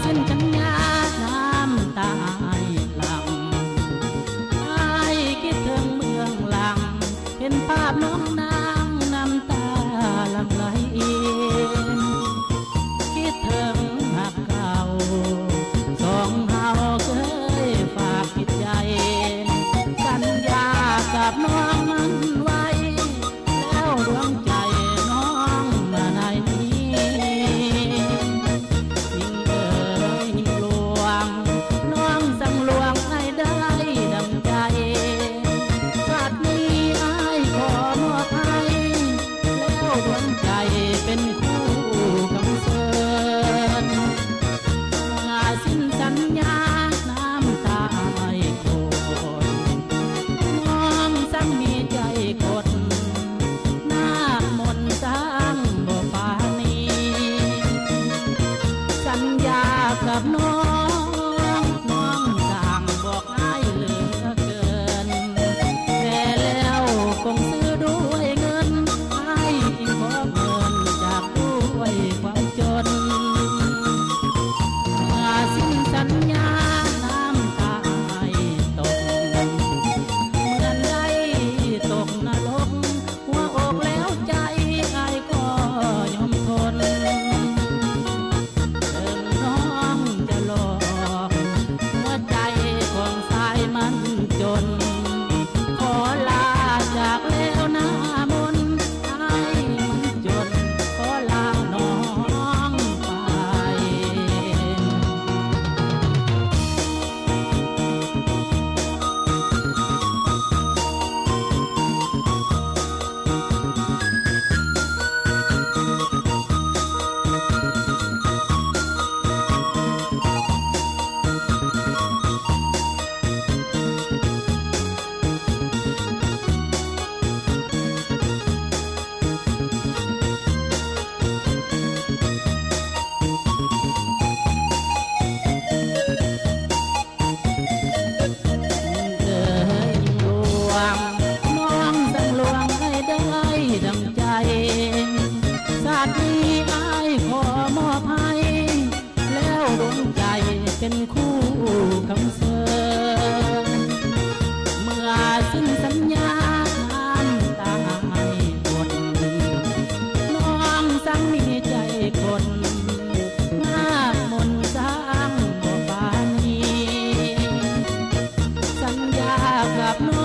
สิ้นสัญญาน้ำตาหลังไอ้คิดถึงเมืองหลังเห็นภาพน้องนางน้ำตาหลั่งไหลคิดถึงหักเก่าสองเฮาเคยฝากจิตใจสัญญากับน้องมันไว้แล้วดวงใจน้องมาในนี้ยิ่งเอ่ยยิ่งลวงน้องสั่งลวงให้ได้ดังใจชาตินี้อ้ายขอมอบให้แล้วดวงใจเป็นคู่คำเสนสิ้นสัญญาน้ำตาโกรธน้องสั่งมีใจกดหน้ามนต์สร้างบ่ปานีสัญญากับน้องน้องสั่งบอกให้เหลือเกินแต่แล้วคงซื้อด้วยเงินให้ขอเงินจากด้วยความจนสิ้นสัญญาน้ำตาตกเหมือนได้ตกนรกหัวอกแล้วใจไอ้ก็ยอมทนถึงน้องจะหลอกหัวใจของสายมันจนขอลาจากแล้วหน้ามนต์ไอ้มันจนขอลาน้องไป เอ่ยลวงน้องสั่งลวงให้ได้ดังใจชาตินี้อ้ายขอมอบให้แล้วดวงใจเป็นคู่คำเสนเมื่อสิ้นสัญญาน้ำตาหมดน้องสั่งมีใจคนหน้ามนต์สร้างบ่ปานีสัญญากับน้